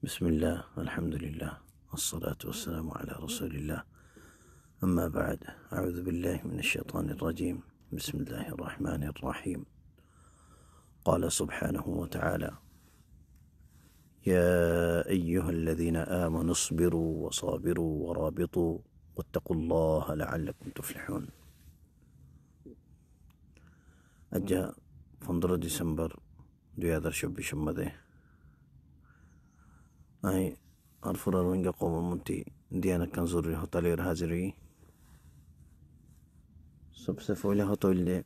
بسم الله الحمد لله والصلاة والسلام على رسول الله. أما بعد، أعوذ بالله من الشيطان الرجيم. بسم الله الرحمن الرحيم. قال سبحانه وتعالى: يا أيها الذين آمنوا اصبروا وصابروا ورابطوا واتقوا الله لعلكم تفلحون. أجا 15 December 2024 মধ্যে أي أرفر روينجا قوم منتي ديانا كان زوري هطالي رهازري सबसे पहले हतोइले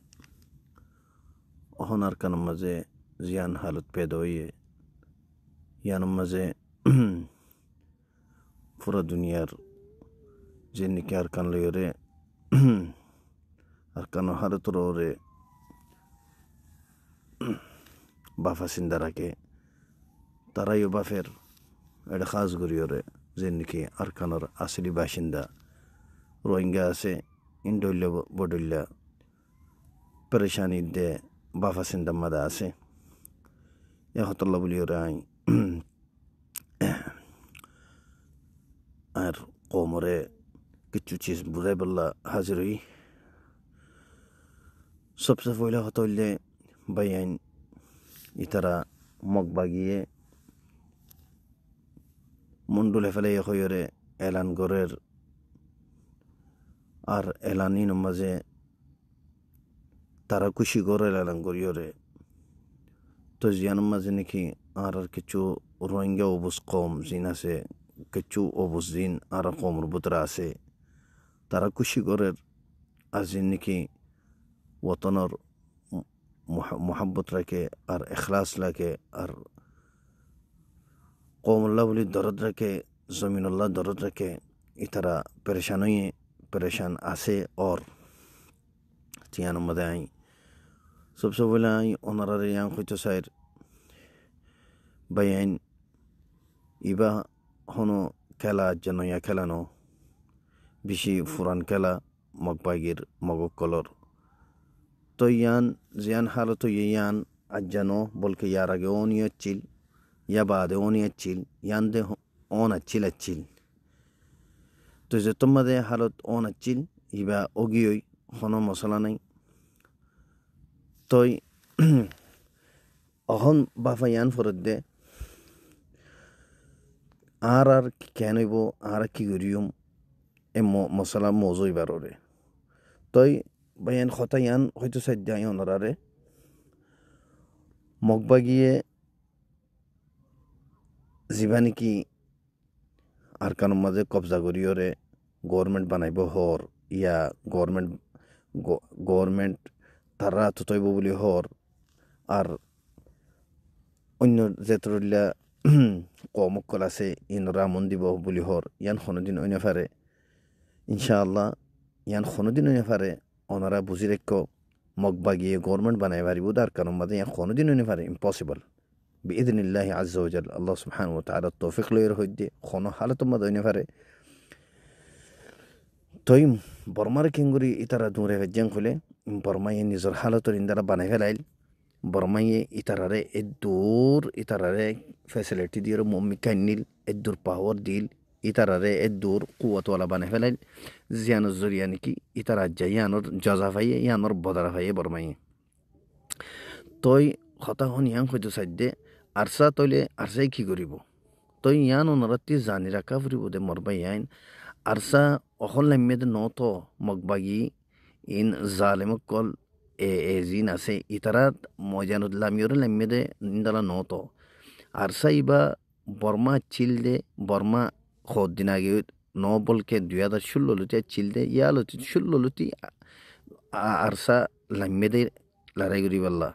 अहनार का नमज़े जियान हालत पैदा हुई है या नमज़े पूरा दुनियार जिन्नी के अरकान ले रे अरकान हालत रो रे बाफा सिंदरा के तारायो बाफेर एड खास गुरियोरे जिन्नी के अरकानर असली बाशिंदा रोहिंग्या से इंडोल्ले बोडुल्ला परेशानी दे बाफा सिंदा मदा से या हतल्ला बुलियो राई आर कोमरे किच्चू चीज बुरे बल्ला हाजिर हुई। सबसे पहले हतल्ले बयान इतरा मगबागिये मुंडुले फले यखोयरे एलान गोरेर আর এলানি নমাজে তারা খুশি করে এলান করিওরে তো জিয়ান মাঝে নাকি আর কিছু রোহিঙ্গা অবুজ কম জিন আছে কিছু অবুজ জিন আর কমর বুতরা আছে তারা খুশি করে আর জিন নাকি ওতনর মোহাব্বত রাখে আর এখলাস লাগে আর কৌমুল্লাহ বলি দরদ রাখে জমিনুল্লাহ দরদ রাখে ইতারা परेशान आसे और तियानो मदाई सबसे पहले आई ओनरारे yang खुचो साइर बयान इबा होनो खेला जनो या खेला नो बिशी फुरान खेला मगबागिर मगो कलर तो यान जियान हालो तो ये यान अज्जनो बोल के यार आगे ओनी अच्छिल या बाद ओनी अच्छिल यान दे ओन अच्छिल तो जे तुम्हारे हालत ओन अच्छिल इबा ओगियोई होनो मसला नहीं तो अहन बाफा यान फरद दे आर कैनबो आर की गुरियम ए मसला मौजू बारोरे तो बयान खता यान हयतो सद्या होनरारे मगबागिये जीवानी की आरकान मजे कब्जा करियोरे गवर्नमेंट बनाइबो हर या गवर्नमेंट तारा तुतइब बुली हर और अन्य जेतरलिया कमकल आछे इनरा मन दिब बुली हर यान कोनोदिन ओइना पारे इनशाआल्लाह यान कोनोदिन ओइना पारे ओनारा बुझि रेखो मगबागिये गवर्नमेंट बनाइ पारिबो आरकान मजे यान कोनोदिन ओइना पारे इम्पॉसिबल बिइذनिल्लाह अज़्ज़ा वजल अल्लाह सुब्हानहु व तआला तौफीक लयर होइदे कोनो हालत मद ओइना पारे तोइम बर्मार केंगुरी इतारा दूरे वेजन खुले बर्माये निजर हालत इंदरा बनाइ फेलाइल बर्माये इतारारे एदूर इतारारे फैसिलिटी दियर मम्मी कानिल एदूर पावर दिल इतारारे एदूर कुवत वाला बनाइ फेलाइल जियान जरियानि की इतारा जयानर जजाफाये यानर बदराफाये बर्माये तोय खता हन यां खयतो साइदे आरसा तोले आरसाय की करिब तोय यान ओनराति जानि राखा फुरिब दे मरबाय याइन आरसा अखन लाइमेद नतो मगबागी इन जालिम कल एजिन आसे इतारा मजानुद लामियर लाइमेदे निंदाला नतो आरसा इबा बर्मा चिलदे बर्मा खद दिन आगे न बल के 2016 लुते चिलदे या लुते 16 लुती आरसा लाइमेदे लड़ाई करी बल्ला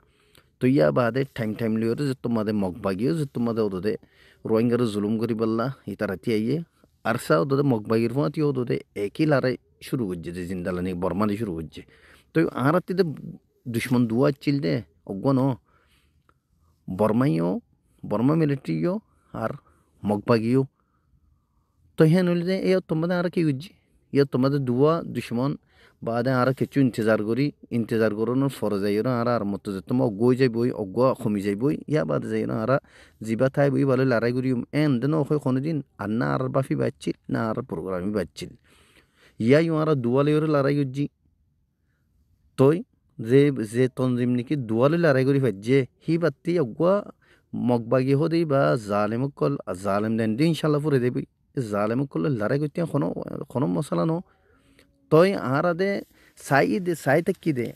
तो या बादे टाइम लियो जो तुम्हारे मगबागियो जो तुम्हारे उधर रोहिंगर जुलुम करी बल्ला इताराती आइए अरसा उधर मगबागिर फुआती उधर एक ही लड़ाई शुरू हो जाए जिंदा लाने बर्मा ने शुरू हो जाए तो आरती दे दुश्मन दुआ चिल दे अगवनो बर्मा मिलिट्री यो आर मगबागियो तो यहाँ नूल दे ये तुम्हारे आर की उज्जी ये तुम्हारे दुआ दुश्मन বাদে আর কিছু ইন্তজার করানোর ফরে যাই আর মতো যে তোমার গই যাইবই অজ্ঞ কমি যাইবই ইয়া বাদে যাই আর জিবা থাই বই ভালো লড়াই করি দেন ওই কোনোদিন আর না আর বাফি বাচ্ছিল না আর প্রোগ্রামই বাচ্ছিল ইয়াই আর দুয়ালে লড়াই করছি তই যে যে তঞ্জিম নাকি দুয়ালে লড়াই করি যে হি বাত্তি অজ্ঞ মগবাগি হদি বা জালেমক কল জালেম দেন দিন ইনশাল্লাহ ফুরে দেবি জালেমক কল লড়াই করতে কোনো মশলা ন তই আর আদে সাই থাকি দে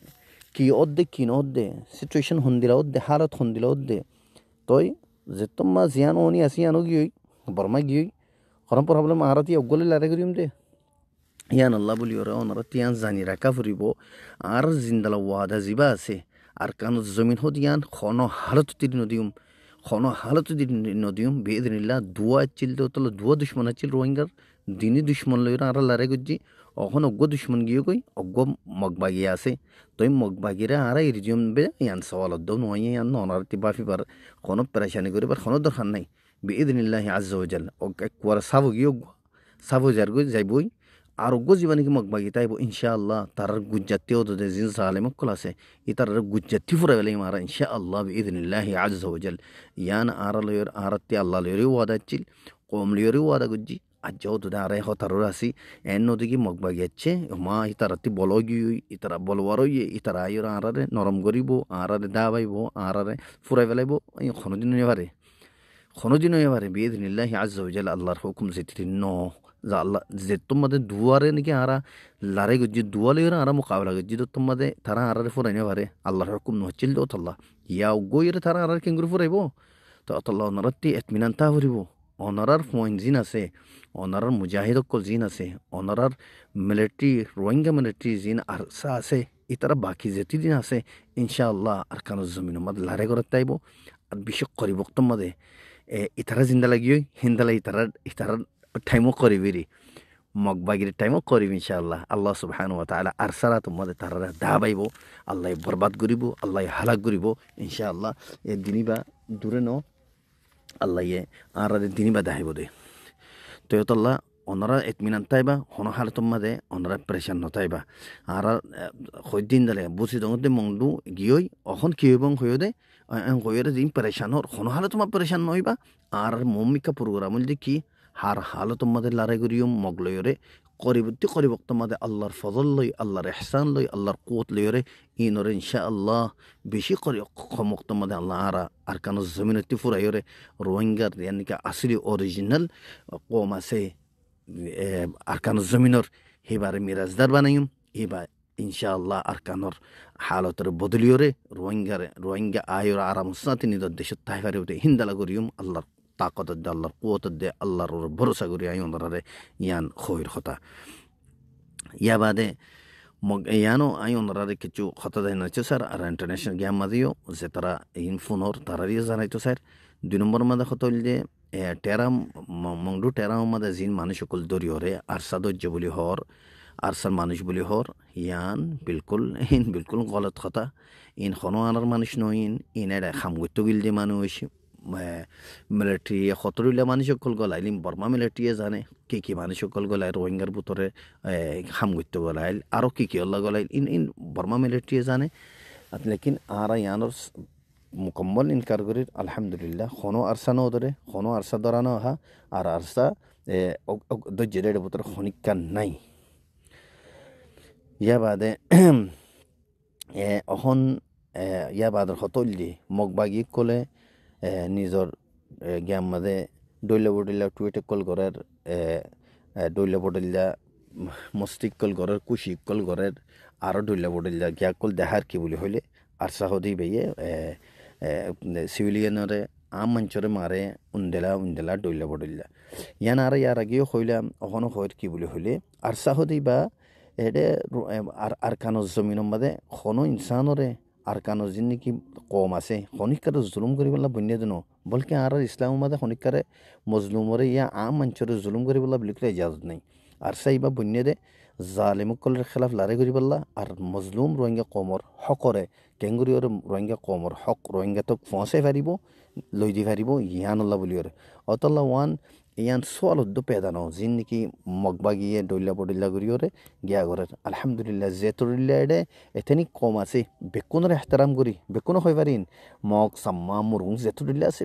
কি অদ্দে কি নদ্দে সিচুয়েশন হন্দিলা অদ্দে হালত হন্দিলা অদ্দে তই যে তোমা জিয়ান অনি আসি আনো গিয়ে বর্মা গিয়ে কোনো প্রবলেম আরাতি অগলে লড়াই করিম দে ইয়ান আল্লাহ বলি ওরা ওনারা তিয়ান জানি রাখা ফুরিব আর জিন্দালা ওয়াদা জিবা আছে আর কানো জমিন হত ইয়ান খন হালত তীর নদীম বেদিনিল্লা দুয়া চিল তো দুয়া দুশ্মন আছিল রোহিঙ্গার দিনই দুশ্মন লইরা আর লড়াই করছি অখন অজ্ঞ দুশ্মন গিয়ে কই অজ্ঞ মগবাগি আছে তই মগবাগিরা আর ইরিজিয়ম বে ইয়ান সওয়ালত দাও নয় ইয়ান অনারতি বাফিবার কোনো পেরেশানি করিবার কোনো দরকার নাই বেদিনিল্লাহ আজ্জাওজাল একবার সাবো গিয়ে সাবো যাইবই আর অজ্ঞ জীবানিকে মগবাগি তাইব ইনশাআল্লাহ তার গুজ্জাতিও তো জিন সালেমকল আছে ই তার গুজ্জাতি ফুরা গেলে মারা ইনশাআল্লাহ বিইذنিল্লাহ আজ্জাওজাল ইয়ান আর লয়র আরতি আল্লাহ লয়রি ওয়াদা চিল কম লয়রি ওয়াদা গুজ্জি আজ্জাও তো আরে হতারর আসি এন নদিকে মগবাগি আছে মা ই তারাতি বলগি ই তারা বলওয়ারই ই তারা আইর আরারে নরম করিব আরারে দাবাইব আরারে ফুরাই ফেলাইব কোনোদিনও এবারে বিইذنিল্লাহ আজ্জাওজাল আল্লাহর হুকুম যেটি ন আল্লাহ যে তোমাদের দুয়ারে নাকি আরা লারে গজ্জি দুয়ালে আরা মোকাবেলা গজ্জি তো তোমাদের তারা আরারে ফুরাইনে পারে আল্লাহর হুকুম নহচ্ছিল তো আল্লাহ ইয়া গইরে তারা আরার কেঙ্গুরি ফুরাইব তো আল্লাহ ওনারাতি এতমিনান তা ফুরিব অনারার পয়েন্ট জিন আছে অনারার মুজাহিদ কল জিন আছে অনারার মিলিটারি রোহিঙ্গা মিলিটারি জিন আরসা আছে ইতারা বাকি যেটি দিন আছে ইনশাআল্লাহ আর কানো জমিন মাদ লারে করে তাইব আর বিশেষ করিব তোমাদের ইতারা জিন্দা লাগিও হিন্দালা ইতারা টাইমও করিবিরি মগবাগির টাইমও করিব ইনশাআল্লাহ আল্লাহ সুবহানাহু ওয়া তাআলা আর সারা তোমাদের তারা দাবাইব আল্লাহ বরবাদ করিব আল্লাহ হালাক করিব ইনশাআল্লাহ এ দিনিবা দূরে ন আল্লাহ আর দিনিবা দাহিব দে তো আল্লাহ ওনারা এতমিনান তাইবা হনো হালত মাদে ওনারা প্রেশান নতাইবা আর হইদিন দালে বুঝি দঙতে মংদু গিয়ই অখন কি হইবং হইও দে হইরে দিন প্রেশান হর হনো হালত মা প্রেশান নইবা আর মমিকা প্রোগ্রাম দেখি হার হালত মাদে লড়াই করিয়ম মগলয়রে করিবক তোমাদের আল্লাহর ফজল লই আল্লাহর এহসান লই আল্লাহর কুত লইরে ইনরে ইনশাআল্লাহ বেশি করি ক্ষমক তোমাদের আল্লাহ আর কানো জমিনতি ফুরাইরে রোহিঙ্গার ইয়ানিকা আসলি অরিজিনাল কম আছে আর কানো জমিনর হেবারে মিরাজদার বানাইম এবার ইনশাআল্লাহ আর কানোর হালতের বদলিয়রে রোহিঙ্গা আয়র আরাম সাথে নিজের দেশের তাইফারে হিন্দালা করিম আল্লাহর তাকত দে আল্লাহর কুয়ত দে আল্লাহর ভরসা করি আই ওনারে ইয়ান খৈর কথা ইয়া বাদে ইয়ানো আই ওনারে কিছু কথা দেয় নাচ্ছে স্যার আর ইন্টারন্যাশনাল গেম মাদিও যে তারা ইন ফোনর তারারিয়ে জানাইতো স্যার 2 নম্বর মাদে কথা হইল যে টেরাম মংডু টেরাম মাদে জিন মানুষ সকল দরি হরে আরসা দজ্য বলি হর আরসার মানুষ বলি হর ইয়ান বিলকুল গলত কথা ইন খনো আনার মানুষ নইন ইন এটা খামগত্য গিল যে মানুষ মিলিটারি সতরিলা মানুষ সকল গলাইলিম বর্মা মিলিটারিয়ে জানে কি মানুষ সকল গলাই রোহিঙ্গার ভিতরে খামগত্য গলাইল আরও কি আল্লাহ গলাইল ইন বর্মা মিলিটারিয়ে জানে লেকিন আর ইয়ানোর মুকম্মল ইনকার করি আলহামদুলিল্লাহ কোনো আরসা ন ধরে কোনো আরসা ধরানো আহা আর আরসা দজ্জের ভিতরে খনিকা নাই ইয়া বাদে অহন ইয়া বাদর হতল দি মগবাগি কলে নিজর জ্ঞান মাদে ডইলা বডিলা টুয়েটে কল করার ডইলা বডিলা মস্তিক কল করার কুশিক কল করার আরও ডইলা বডিলা গিয়া কল দেহার কি বলি হইলে আরসা হদি বেয়ে সিভিলিয়ানরে আম মঞ্চরে মারে উন্দেলা ডইলা বডিলা ইয়ান আর ইয়ার আগেও হইলাম অখনো হইর কি বলি হইলে আরসা হদি বা এডে আর কানো জমিনের মাদে কোনো ইনসানরে আর কানো জিন নাকি কম আছে খনিকারে জুলুম করিবলা বন্য দিন বলকে আর ইসলামের মাদে খনিকারে মজলুমরে ইয়া আম মঞ্চরে জুলুম করিবলা বিলকুল ইজাজত নাই আর সাইবা বন্য দে জালিমকলের খেলাফ লড়াই করিবলা আর মজলুম রোহিঙ্গা কমর হকরে কেঙ্গুরিওর রোহিঙ্গা কমর হক রোহিঙ্গা তো ফসে ফারিব লই দি ফারিব ইয়ানুল্লাহ বলিওরে অতল্লা ওয়ান ইয়ান সোয়ালত দো পেদানো জিন নাকি মগবা গিয়ে ডইলা বডিল্লা করিওরে গিয়া করে আলহামদুলিল্লাহ জেতুরিল্লা এডে এতেনি কম আছে বেকুনের এহতারাম করি বেকুনো হইবারিন মগ সাম্মা মুরুং জেতুরিল্লা আছে